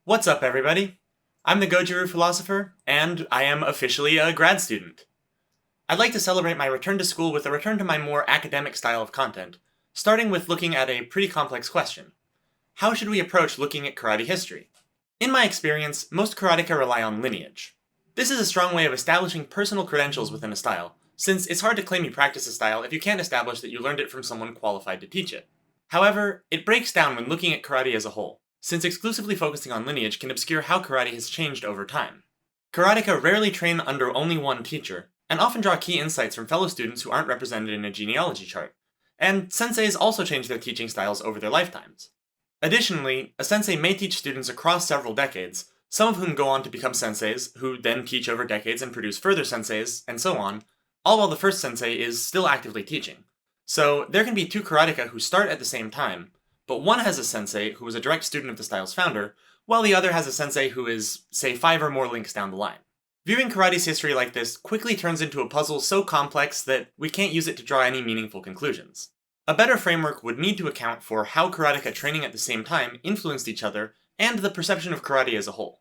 What's up, everybody? I'm the Goju Philosopher, and I am officially a grad student. I'd like to celebrate my return to school with a return to my more academic style of content, starting with looking at a pretty complex question. How should we approach looking at karate history? In my experience, most karateka rely on lineage. This is a strong way of establishing personal credentials within a style, since it's hard to claim you practice a style if you can't establish that you learned it from someone qualified to teach it. However, it breaks down when looking at karate as a whole, since exclusively focusing on lineage can obscure how karate has changed over time. Karateka rarely train under only one teacher, and often draw key insights from fellow students who aren't represented in a genealogy chart, and senseis also change their teaching styles over their lifetimes. Additionally, a sensei may teach students across several decades, some of whom go on to become senseis, who then teach over decades and produce further senseis, and so on, all while the first sensei is still actively teaching. So there can be two karateka who start at the same time, but one has a sensei who is a direct student of the style's founder, while the other has a sensei who is, say, 5 or more links down the line. Viewing karate's history like this quickly turns into a puzzle so complex that we can't use it to draw any meaningful conclusions. A better framework would need to account for how karateka training at the same time influenced each other and the perception of karate as a whole.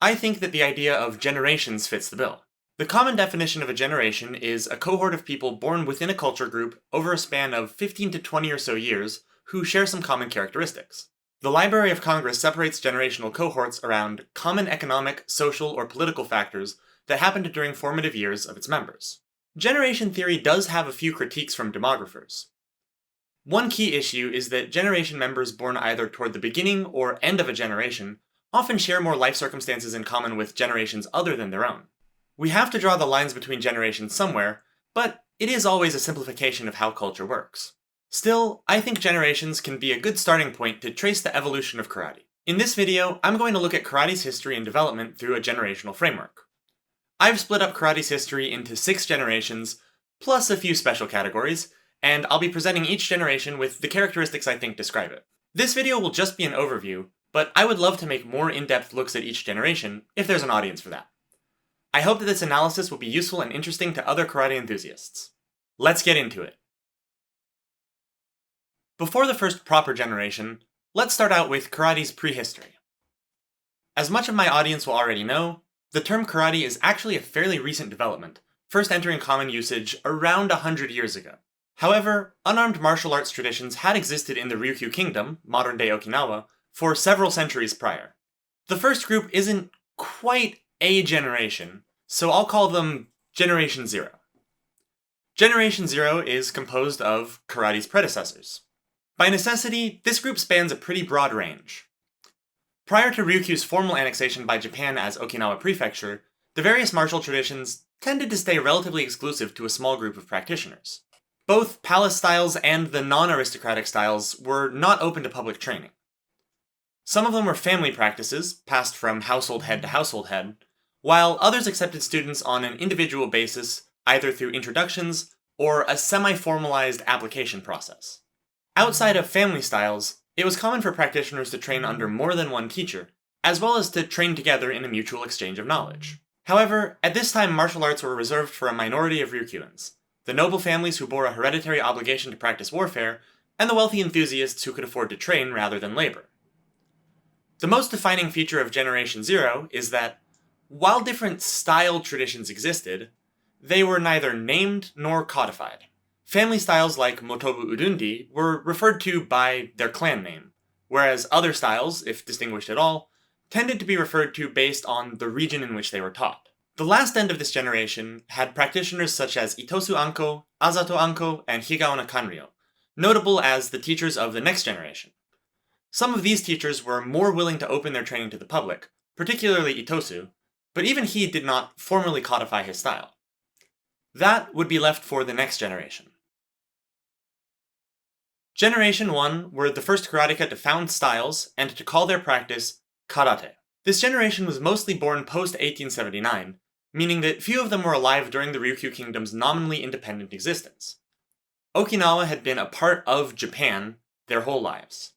I think that the idea of generations fits the bill. The common definition of a generation is a cohort of people born within a culture group over a span of 15 to 20 or so years who share some common characteristics. The Library of Congress separates generational cohorts around common economic, social, or political factors that happened during formative years of its members. Generation theory does have a few critiques from demographers. One key issue is that generation members born either toward the beginning or end of a generation often share more life circumstances in common with generations other than their own. We have to draw the lines between generations somewhere, but it is always a simplification of how culture works. Still, I think generations can be a good starting point to trace the evolution of karate. In this video, I'm going to look at karate's history and development through a generational framework. I've split up karate's history into 6 generations, plus a few special categories, and I'll be presenting each generation with the characteristics I think describe it. This video will just be an overview, but I would love to make more in-depth looks at each generation, if there's an audience for that. I hope that this analysis will be useful and interesting to other karate enthusiasts. Let's get into it. Before the first proper generation, let's start out with karate's prehistory. As much of my audience will already know, the term karate is actually a fairly recent development, first entering common usage around 100 years ago. However, unarmed martial arts traditions had existed in the Ryukyu Kingdom, modern-day Okinawa, for several centuries prior. The first group isn't quite a generation, so I'll call them Generation Zero. Generation Zero is composed of karate's predecessors. By necessity, this group spans a pretty broad range. Prior to Ryukyu's formal annexation by Japan as Okinawa Prefecture, the various martial traditions tended to stay relatively exclusive to a small group of practitioners. Both palace styles and the non-aristocratic styles were not open to public training. Some of them were family practices, passed from household head to household head, while others accepted students on an individual basis, either through introductions or a semi-formalized application process. Outside of family styles, it was common for practitioners to train under more than one teacher, as well as to train together in a mutual exchange of knowledge. However, at this time martial arts were reserved for a minority of Ryukyuans, the noble families who bore a hereditary obligation to practice warfare, and the wealthy enthusiasts who could afford to train rather than labor. The most defining feature of Generation Zero is that, while different style traditions existed, they were neither named nor codified. Family styles like Motobu Urundi were referred to by their clan name, whereas other styles, if distinguished at all, tended to be referred to based on the region in which they were taught. The last end of this generation had practitioners such as Itosu Anko, Azato Anko, and Higaonna Kanryo, notable as the teachers of the next generation. Some of these teachers were more willing to open their training to the public, particularly Itosu, but even he did not formally codify his style. That would be left for the next generation. Generation 1 were the first karateka to found styles and to call their practice karate. This generation was mostly born post-1879, meaning that few of them were alive during the Ryukyu Kingdom's nominally independent existence. Okinawa had been a part of Japan their whole lives.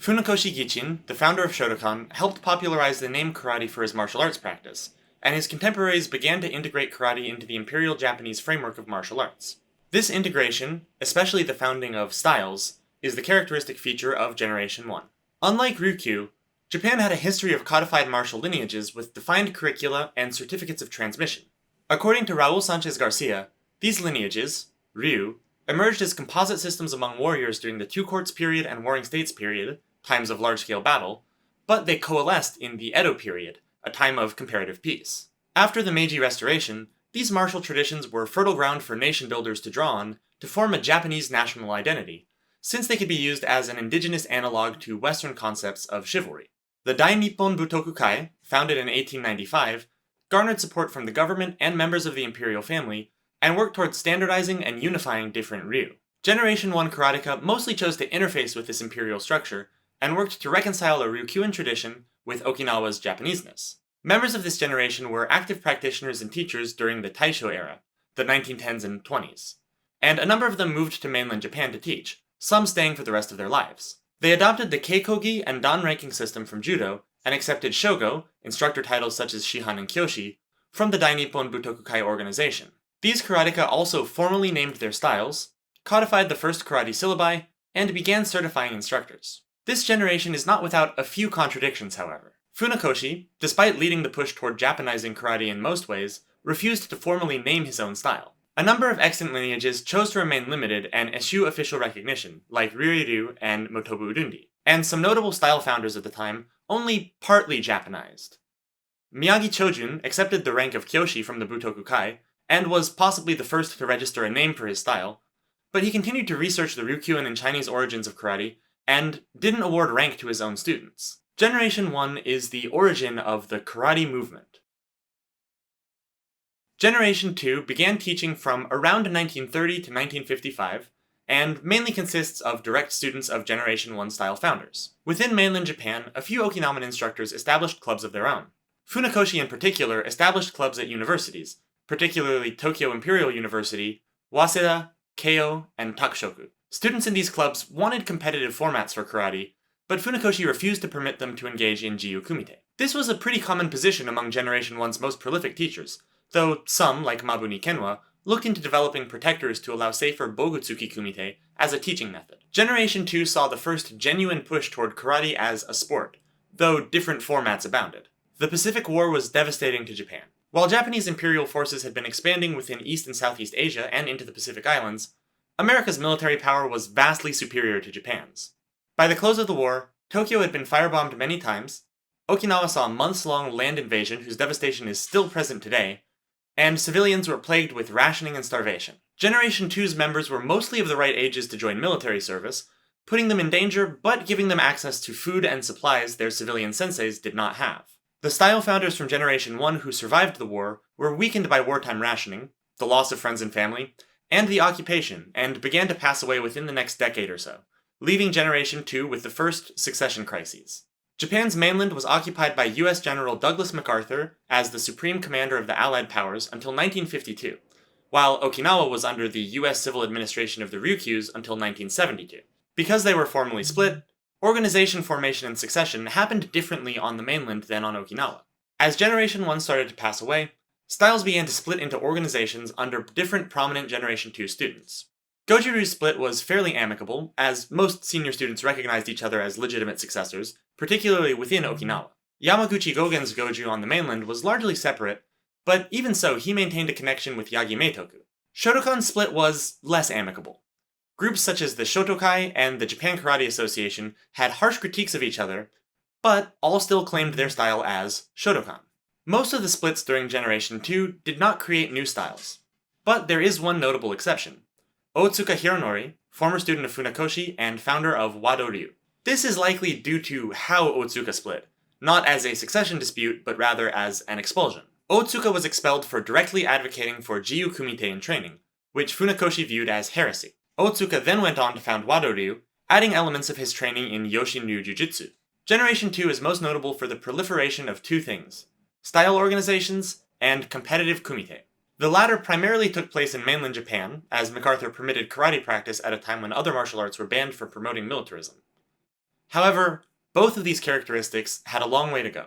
Funakoshi Gichin, the founder of Shotokan, helped popularize the name karate for his martial arts practice, and his contemporaries began to integrate karate into the Imperial Japanese framework of martial arts. This integration, especially the founding of styles, is the characteristic feature of Generation 1. Unlike Ryukyu, Japan had a history of codified martial lineages with defined curricula and certificates of transmission. According to Raul Sanchez Garcia, these lineages, Ryu, emerged as composite systems among warriors during the Two Courts period and Warring States period, times of large-scale battle, but they coalesced in the Edo period, a time of comparative peace. After the Meiji Restoration, these martial traditions were fertile ground for nation builders to draw on to form a Japanese national identity, since they could be used as an indigenous analog to Western concepts of chivalry. The Dai Nippon Butokukai, founded in 1895, garnered support from the government and members of the imperial family, and worked towards standardizing and unifying different ryu. Generation 1 karateka mostly chose to interface with this imperial structure, and worked to reconcile a Ryukyuan tradition with Okinawa's Japaneseness. Members of this generation were active practitioners and teachers during the Taisho era, the 1910s and 20s, and a number of them moved to mainland Japan to teach, some staying for the rest of their lives. They adopted the Keikogi and Dan ranking system from Judo, and accepted Shogo, instructor titles such as Shihan and Kyoshi, from the Dai Nippon Butokukai organization. These karateka also formally named their styles, codified the first karate syllabi, and began certifying instructors. This generation is not without a few contradictions, however. Funakoshi, despite leading the push toward Japanizing karate in most ways, refused to formally name his own style. A number of extant lineages chose to remain limited and eschew official recognition, like Ryoichi and Motobu Urundi, and some notable style founders at the time only partly Japanized. Miyagi Chojun accepted the rank of Kyoshi from the Butokukai, and was possibly the first to register a name for his style, but he continued to research the Ryukyuan and Chinese origins of karate, and didn't award rank to his own students. Generation 1 is the origin of the karate movement. Generation 2 began teaching from around 1930 to 1955, and mainly consists of direct students of Generation 1 style founders. Within mainland Japan, a few Okinawan instructors established clubs of their own. Funakoshi in particular established clubs at universities, particularly Tokyo Imperial University, Waseda, Keio, and Takushoku. Students in these clubs wanted competitive formats for karate, but Funakoshi refused to permit them to engage in Jiu Kumite. This was a pretty common position among Generation 1's most prolific teachers, though some, like Mabuni Kenwa, looked into developing protectors to allow safer Bogutsuki Kumite as a teaching method. Generation 2 saw the first genuine push toward karate as a sport, though different formats abounded. The Pacific War was devastating to Japan. While Japanese imperial forces had been expanding within East and Southeast Asia and into the Pacific Islands, America's military power was vastly superior to Japan's. By the close of the war, Tokyo had been firebombed many times, Okinawa saw a months-long land invasion whose devastation is still present today, and civilians were plagued with rationing and starvation. Generation 2's members were mostly of the right ages to join military service, putting them in danger but giving them access to food and supplies their civilian senseis did not have. The style founders from Generation 1 who survived the war were weakened by wartime rationing, the loss of friends and family, and the occupation, and began to pass away within the next decade or so, leaving Generation 2 with the first succession crises. Japan's mainland was occupied by U.S. General Douglas MacArthur as the supreme commander of the Allied powers until 1952, while Okinawa was under the U.S. civil administration of the Ryukyus until 1972. Because they were formally split, organization formation and succession happened differently on the mainland than on Okinawa. As Generation 1 started to pass away, styles began to split into organizations under different prominent Generation 2 students. Goju's split was fairly amicable, as most senior students recognized each other as legitimate successors, particularly within Okinawa. Yamaguchi Gogen's Goju on the mainland was largely separate, but even so he maintained a connection with Yagi Meitoku. Shotokan's split was less amicable. Groups such as the Shotokai and the Japan Karate Association had harsh critiques of each other, but all still claimed their style as Shotokan. Most of the splits during Generation 2 did not create new styles, but there is one notable exception. Otsuka Hironori, former student of Funakoshi and founder of Wado Ryu. This is likely due to how Otsuka split, not as a succession dispute, but rather as an expulsion. Otsuka was expelled for directly advocating for Jiu Kumite in training, which Funakoshi viewed as heresy. Otsuka then went on to found Wado Ryu, adding elements of his training in Yoshin-ryu Jujutsu. Generation 2 is most notable for the proliferation of two things: style organizations and competitive kumite. The latter primarily took place in mainland Japan, as MacArthur permitted karate practice at a time when other martial arts were banned for promoting militarism. However, both of these characteristics had a long way to go.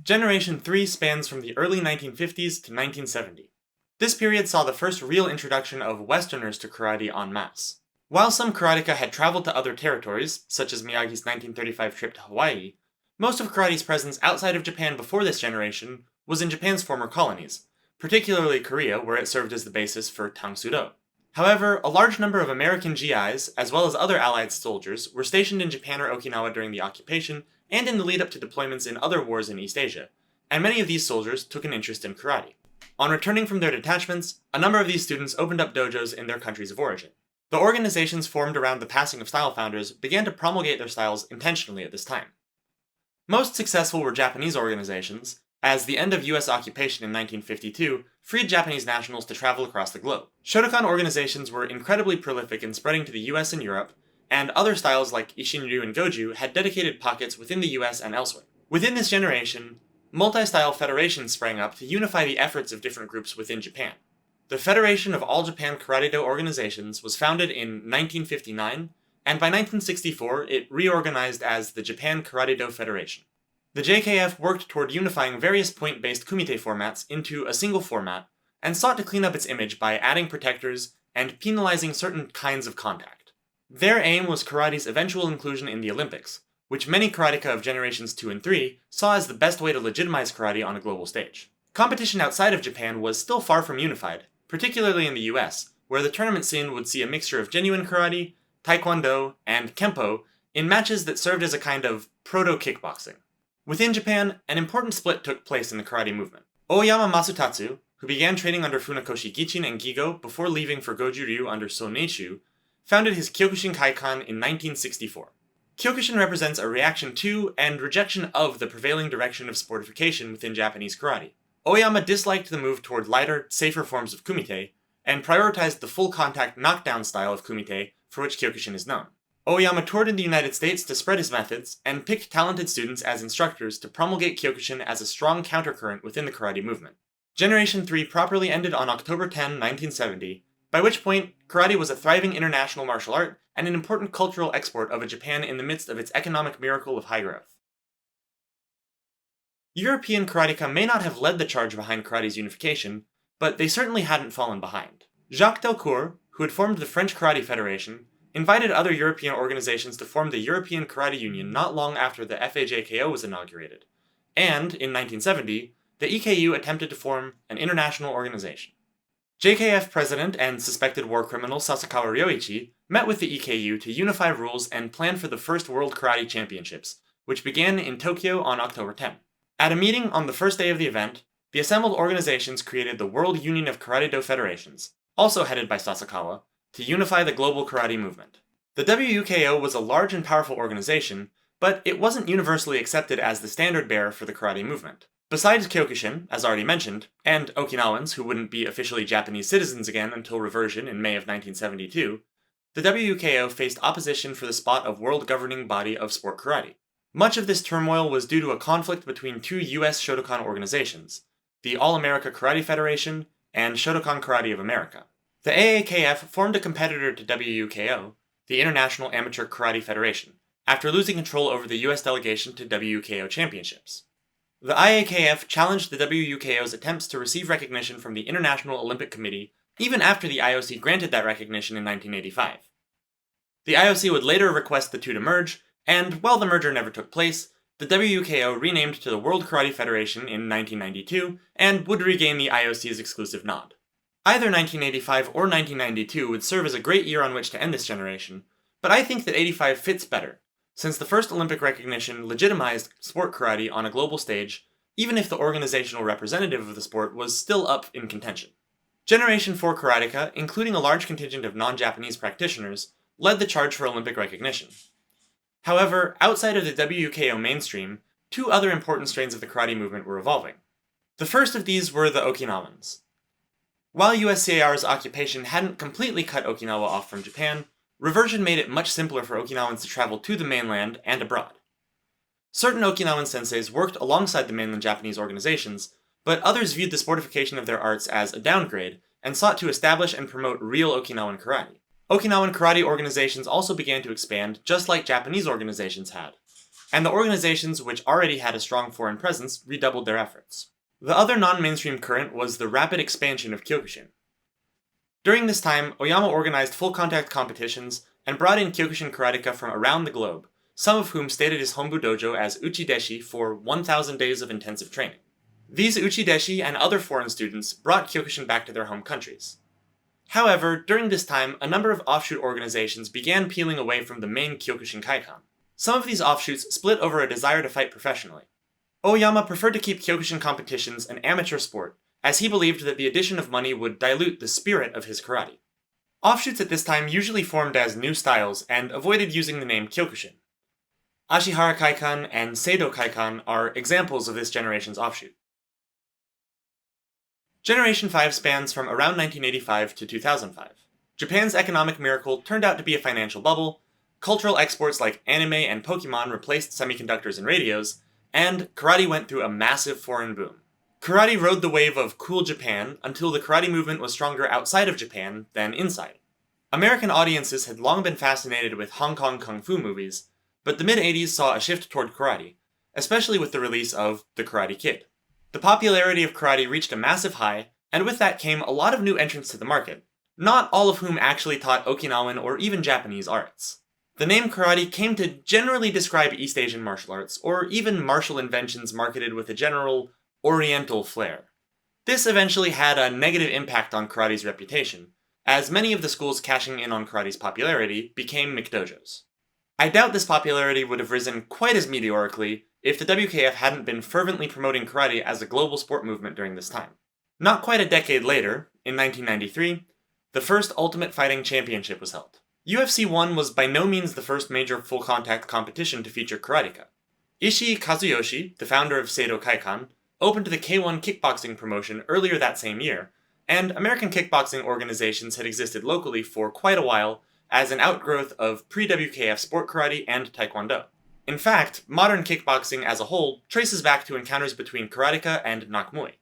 Generation 3 spans from the early 1950s to 1970. This period saw the first real introduction of Westerners to karate en masse. While some karateka had traveled to other territories, such as Miyagi's 1935 trip to Hawaii, most of karate's presence outside of Japan before this generation was in Japan's former colonies, particularly Korea, where it served as the basis for Tangsudo. However, a large number of American GIs, as well as other Allied soldiers, were stationed in Japan or Okinawa during the occupation and in the lead-up to deployments in other wars in East Asia, and many of these soldiers took an interest in karate. On returning from their detachments, a number of these students opened up dojos in their countries of origin. The organizations formed around the passing of style founders began to promulgate their styles intentionally at this time. Most successful were Japanese organizations, as the end of US occupation in 1952 freed Japanese nationals to travel across the globe. Shotokan organizations were incredibly prolific in spreading to the US and Europe, and other styles like Isshin-ryu and Goju had dedicated pockets within the US and elsewhere. Within this generation, multi-style federations sprang up to unify the efforts of different groups within Japan. The Federation of All Japan Karate-Do Organizations was founded in 1959, and by 1964 it reorganized as the Japan Karate-Do Federation. The JKF worked toward unifying various point-based kumite formats into a single format, and sought to clean up its image by adding protectors and penalizing certain kinds of contact. Their aim was karate's eventual inclusion in the Olympics, which many karateka of generations 2 and 3 saw as the best way to legitimize karate on a global stage. Competition outside of Japan was still far from unified, particularly in the US, where the tournament scene would see a mixture of genuine karate, taekwondo, and kempo in matches that served as a kind of proto-kickboxing. Within Japan, an important split took place in the karate movement. Oyama Masutatsu, who began training under Funakoshi Gichin and Gigo before leaving for Goju Ryu under So Neishu, founded his Kyokushin Kaikan in 1964. Kyokushin represents a reaction to and rejection of the prevailing direction of sportification within Japanese karate. Oyama disliked the move toward lighter, safer forms of kumite, and prioritized the full-contact knockdown style of kumite for which Kyokushin is known. Oyama toured in the United States to spread his methods, and picked talented students as instructors to promulgate Kyokushin as a strong countercurrent within the karate movement. Generation 3 properly ended on October 10, 1970, by which point karate was a thriving international martial art and an important cultural export of a Japan in the midst of its economic miracle of high growth. European karateka may not have led the charge behind karate's unification, but they certainly hadn't fallen behind. Jacques Delcourt, who had formed the French Karate Federation, invited other European organizations to form the European Karate Union not long after the FAJKO was inaugurated, and, in 1970, the EKU attempted to form an international organization. JKF president and suspected war criminal Sasakawa Ryoichi met with the EKU to unify rules and plan for the first World Karate Championships, which began in Tokyo on October 10. At a meeting on the first day of the event, the assembled organizations created the World Union of Karate-Do Federations, also headed by Sasakawa, to unify the global karate movement. The WUKO was a large and powerful organization, but it wasn't universally accepted as the standard bearer for the karate movement. Besides Kyokushin, as already mentioned, and Okinawans who wouldn't be officially Japanese citizens again until reversion in May of 1972, the WUKO faced opposition for the spot of world governing body of sport karate. Much of this turmoil was due to a conflict between two US Shotokan organizations, the All-America Karate Federation and Shotokan Karate of America. The AAKF formed a competitor to WUKO, the International Amateur Karate Federation, after losing control over the US delegation to WUKO championships. The IAKF challenged the WUKO's attempts to receive recognition from the International Olympic Committee even after the IOC granted that recognition in 1985. The IOC would later request the two to merge, and while the merger never took place, the WUKO renamed to the World Karate Federation in 1992 and would regain the IOC's exclusive nod. Either 1985 or 1992 would serve as a great year on which to end this generation, but I think that 85 fits better, since the first Olympic recognition legitimized sport karate on a global stage, even if the organizational representative of the sport was still up in contention. Generation 4 karateka, including a large contingent of non-Japanese practitioners, led the charge for Olympic recognition. However, outside of the WUKO mainstream, two other important strains of the karate movement were evolving. The first of these were the Okinawans. While USCAR's occupation hadn't completely cut Okinawa off from Japan, reversion made it much simpler for Okinawans to travel to the mainland and abroad. Certain Okinawan senseis worked alongside the mainland Japanese organizations, but others viewed the sportification of their arts as a downgrade and sought to establish and promote real Okinawan karate. Okinawan karate organizations also began to expand just like Japanese organizations had, and the organizations which already had a strong foreign presence redoubled their efforts. The other non-mainstream current was the rapid expansion of Kyokushin. During this time, Oyama organized full-contact competitions and brought in Kyokushin karateka from around the globe, some of whom stayed at his Hombu dojo as uchideshi for 1,000 days of intensive training. These uchideshi and other foreign students brought Kyokushin back to their home countries. However, during this time, a number of offshoot organizations began peeling away from the main Kyokushin Kaikan. Some of these offshoots split over a desire to fight professionally. Oyama preferred to keep Kyokushin competitions an amateur sport, as he believed that the addition of money would dilute the spirit of his karate. Offshoots at this time usually formed as new styles and avoided using the name Kyokushin. Ashihara Kaikan and Seido Kaikan are examples of this generation's offshoot. Generation 5 spans from around 1985 to 2005. Japan's economic miracle turned out to be a financial bubble, cultural exports like anime and Pokemon replaced semiconductors and radios, and karate went through a massive foreign boom. Karate rode the wave of cool Japan until the karate movement was stronger outside of Japan than inside. American audiences had long been fascinated with Hong Kong kung fu movies, but the mid-80s saw a shift toward karate, especially with the release of The Karate Kid. The popularity of karate reached a massive high, and with that came a lot of new entrants to the market, not all of whom actually taught Okinawan or even Japanese arts. The name karate came to generally describe East Asian martial arts, or even martial inventions marketed with a general Oriental flair. This eventually had a negative impact on karate's reputation, as many of the schools cashing in on karate's popularity became McDojos. I doubt this popularity would have risen quite as meteorically if the WKF hadn't been fervently promoting karate as a global sport movement during this time. Not quite a decade later, in 1993, the first Ultimate Fighting Championship was held. UFC 1 was by no means the first major full-contact competition to feature karateka. Ishii Kazuyoshi, the founder of Seido Kaikan, opened the K1 kickboxing promotion earlier that same year, and American kickboxing organizations had existed locally for quite a while as an outgrowth of pre-WKF sport karate and taekwondo. In fact, modern kickboxing as a whole traces back to encounters between karateka and nakmui.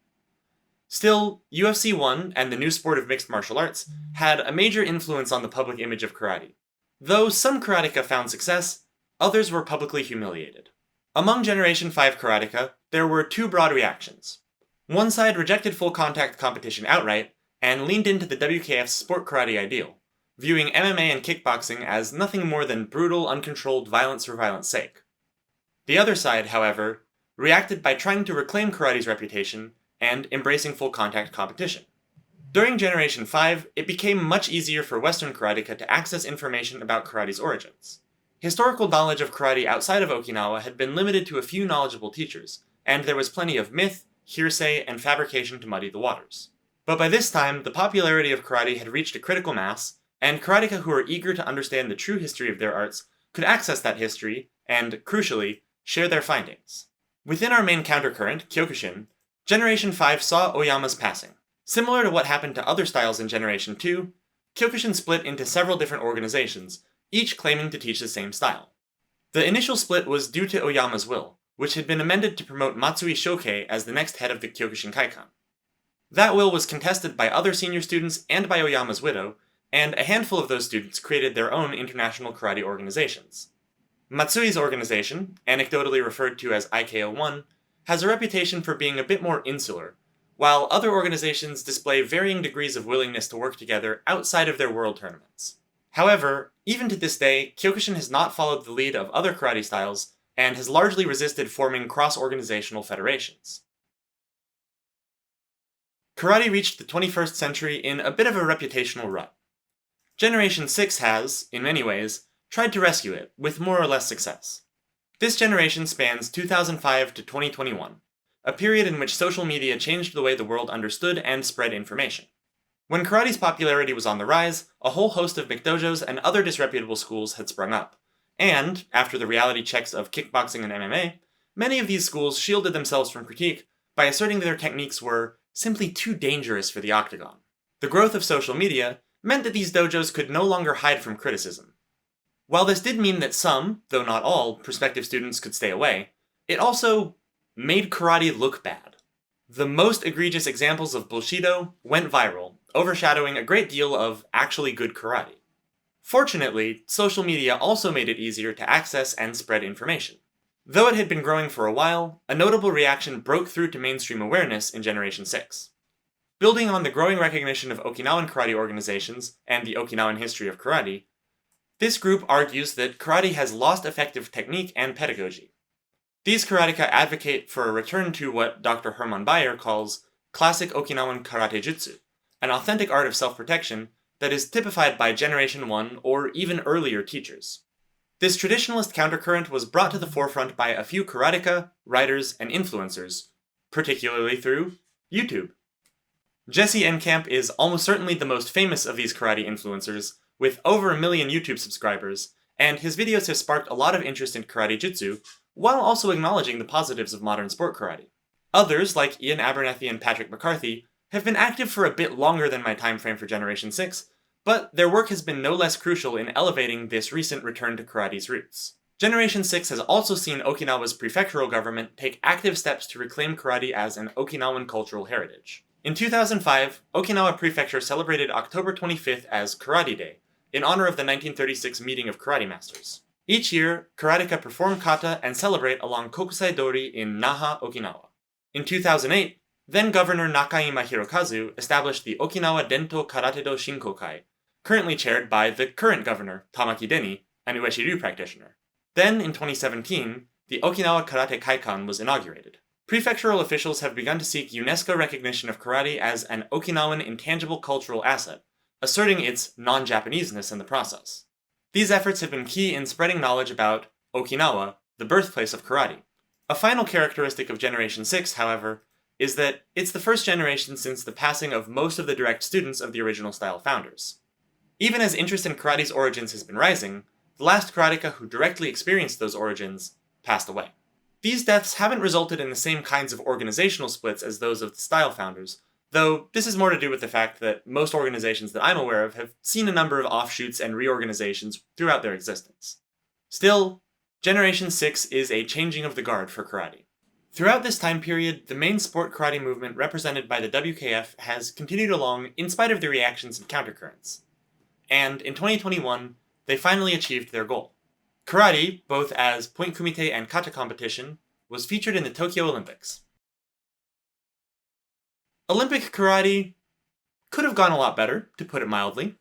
Still, UFC 1 and the new sport of mixed martial arts had a major influence on the public image of karate. Though some karateka found success, others were publicly humiliated. Among Generation 5 karateka, there were two broad reactions. One side rejected full-contact competition outright and leaned into the WKF's sport karate ideal, viewing MMA and kickboxing as nothing more than brutal, uncontrolled violence for violence sake. The other side, however, reacted by trying to reclaim karate's reputation and embracing full-contact competition. During Generation 5, it became much easier for Western karateka to access information about karate's origins. Historical knowledge of karate outside of Okinawa had been limited to a few knowledgeable teachers, and there was plenty of myth, hearsay, and fabrication to muddy the waters. But by this time, the popularity of karate had reached a critical mass, and karateka who were eager to understand the true history of their arts could access that history and, crucially, share their findings. Within our main countercurrent, Kyokushin, Generation 5 saw Oyama's passing. Similar to what happened to other styles in Generation 2, Kyokushin split into several different organizations, each claiming to teach the same style. The initial split was due to Oyama's will, which had been amended to promote Matsui Shokei as the next head of the Kyokushin Kaikan. That will was contested by other senior students and by Oyama's widow, and a handful of those students created their own international karate organizations. Matsui's organization, anecdotally referred to as IKO1, has a reputation for being a bit more insular, while other organizations display varying degrees of willingness to work together outside of their world tournaments. However, even to this day, Kyokushin has not followed the lead of other karate styles, and has largely resisted forming cross-organizational federations. Karate reached the 21st century in a bit of a reputational rut. Generation 6 has, in many ways, tried to rescue it, with more or less success. This generation spans 2005 to 2021, a period in which social media changed the way the world understood and spread information. When karate's popularity was on the rise, a whole host of McDojos and other disreputable schools had sprung up, and, after the reality checks of kickboxing and MMA, many of these schools shielded themselves from critique by asserting that their techniques were simply too dangerous for the octagon. The growth of social media meant that these dojos could no longer hide from criticism. While this did mean that some, though not all, prospective students could stay away, it also made karate look bad. The most egregious examples of bullshido went viral, overshadowing a great deal of actually good karate. Fortunately, social media also made it easier to access and spread information. Though it had been growing for a while, a notable reaction broke through to mainstream awareness in Generation 6. Building on the growing recognition of Okinawan karate organizations and the Okinawan history of karate, this group argues that karate has lost effective technique and pedagogy. These karateka advocate for a return to what Dr. Hermann calls classic Okinawan karate jutsu, an authentic art of self-protection that is typified by Generation 1 or even earlier teachers. This traditionalist countercurrent was brought to the forefront by a few karateka, writers, and influencers, particularly through YouTube. Jesse Enkamp is almost certainly the most famous of these karate influencers, with over 1 million YouTube subscribers, and his videos have sparked a lot of interest in karate jutsu, while also acknowledging the positives of modern sport karate. Others, like Ian Abernethy and Patrick McCarthy, have been active for a bit longer than my time frame for Generation 6, but their work has been no less crucial in elevating this recent return to karate's roots. Generation 6 has also seen Okinawa's prefectural government take active steps to reclaim karate as an Okinawan cultural heritage. In 2005, Okinawa Prefecture celebrated October 25th as Karate Day, in honor of the 1936 meeting of karate masters. Each year, karateka perform kata and celebrate along Kokusai Dori in Naha, Okinawa. In 2008, then-Governor Nakaima Hirokazu established the Okinawa Dento Karate-do Shinkokai, currently chaired by the current governor, Tamaki Deni, an Ueshiru practitioner. Then, in 2017, the Okinawa Karate Kaikan was inaugurated. Prefectural officials have begun to seek UNESCO recognition of karate as an Okinawan intangible cultural asset, asserting its non-Japaneseness in the process. These efforts have been key in spreading knowledge about Okinawa, the birthplace of karate. A final characteristic of Generation 6, however, is that it's the first generation since the passing of most of the direct students of the original style founders. Even as interest in karate's origins has been rising, the last karateka who directly experienced those origins passed away. These deaths haven't resulted in the same kinds of organizational splits as those of the style founders, though this is more to do with the fact that most organizations that I'm aware of have seen a number of offshoots and reorganizations throughout their existence. Still, Generation 6 is a changing of the guard for karate. Throughout this time period, the main sport karate movement represented by the WKF has continued along in spite of the reactions and countercurrents. And in 2021, they finally achieved their goal. Karate, both as point kumite and kata competition, was featured in the Tokyo Olympics. Olympic karate could have gone a lot better, to put it mildly.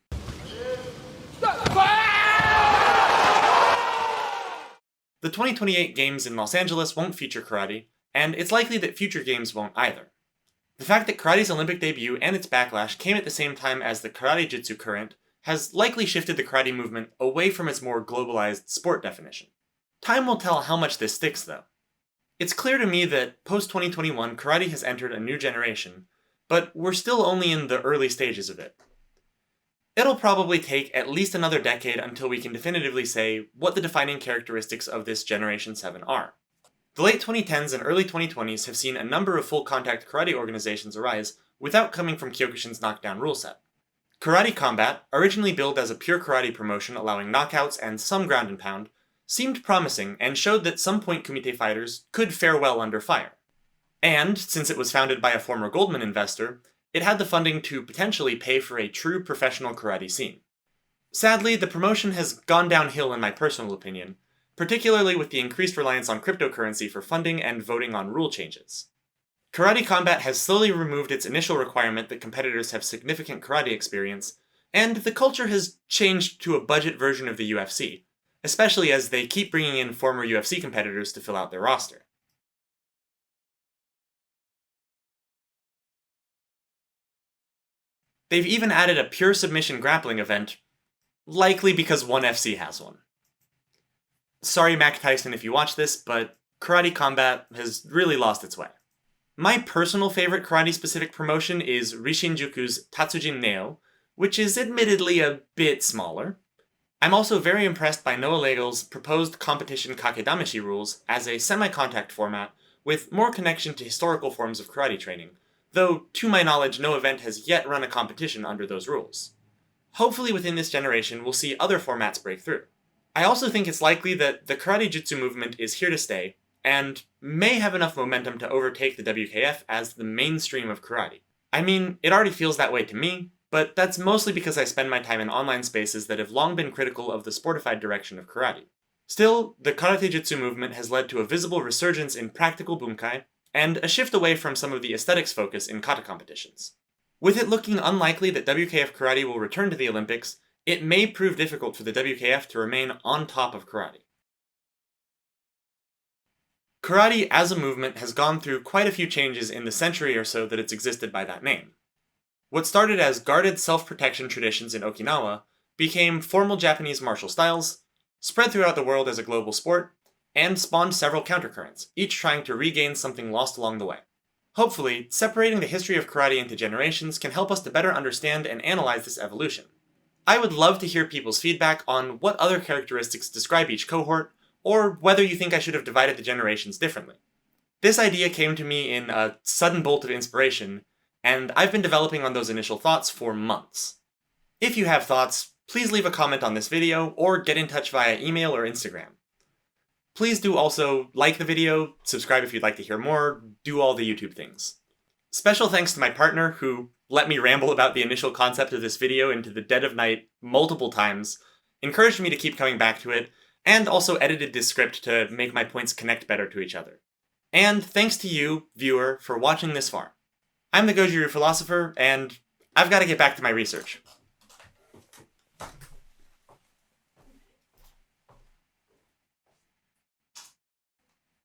The 2028 Games in Los Angeles won't feature karate, and it's likely that future games won't either. The fact that karate's Olympic debut and its backlash came at the same time as the karate jutsu current has likely shifted the karate movement away from its more globalized sport definition. Time will tell how much this sticks, though. It's clear to me that post-2021 karate has entered a new generation, but we're still only in the early stages of it. It'll probably take at least another decade until we can definitively say what the defining characteristics of this Generation 7 are. The late 2010s and early 2020s have seen a number of full-contact karate organizations arise without coming from Kyokushin's knockdown rule set. Karate Combat, originally billed as a pure karate promotion allowing knockouts and some ground and pound, seemed promising and showed that some point kumite fighters could fare well under fire. And, since it was founded by a former Goldman investor, it had the funding to potentially pay for a true professional karate scene. Sadly, the promotion has gone downhill in my personal opinion, particularly with the increased reliance on cryptocurrency for funding and voting on rule changes. Karate Combat has slowly removed its initial requirement that competitors have significant karate experience, and the culture has changed to a budget version of the UFC, especially as they keep bringing in former UFC competitors to fill out their roster. They've even added a pure submission grappling event, likely because ONE FC has one. Sorry Mac Tyson if you watch this, but Karate Combat has really lost its way. My personal favorite karate-specific promotion is Rishinjuku's Tatsujin Neo, which is admittedly a bit smaller. I'm also very impressed by Noah Lagel's proposed competition kakedameshi rules as a semi-contact format with more connection to historical forms of karate training, though to my knowledge no event has yet run a competition under those rules. Hopefully within this generation we'll see other formats break through. I also think it's likely that the karate jutsu movement is here to stay, and may have enough momentum to overtake the WKF as the mainstream of karate. I mean, it already feels that way to me, but that's mostly because I spend my time in online spaces that have long been critical of the sportified direction of karate. Still, the karate jutsu movement has led to a visible resurgence in practical bunkai, and a shift away from some of the aesthetics focus in kata competitions. With it looking unlikely that WKF karate will return to the Olympics, it may prove difficult for the WKF to remain on top of karate. Karate as a movement has gone through quite a few changes in the century or so that it's existed by that name. What started as guarded self-protection traditions in Okinawa became formal Japanese martial styles, spread throughout the world as a global sport, and spawned several countercurrents, each trying to regain something lost along the way. Hopefully, separating the history of karate into generations can help us to better understand and analyze this evolution. I would love to hear people's feedback on what other characteristics describe each cohort, or whether you think I should have divided the generations differently. This idea came to me in a sudden bolt of inspiration, and I've been developing on those initial thoughts for months. If you have thoughts, please leave a comment on this video, or get in touch via email or Instagram. Please do also like the video, subscribe if you'd like to hear more, do all the YouTube things. Special thanks to my partner who let me ramble about the initial concept of this video into the dead of night multiple times, encouraged me to keep coming back to it, and also edited this script to make my points connect better to each other. And thanks to you, viewer, for watching this far. I'm the Goju Philosopher, and I've got to get back to my research.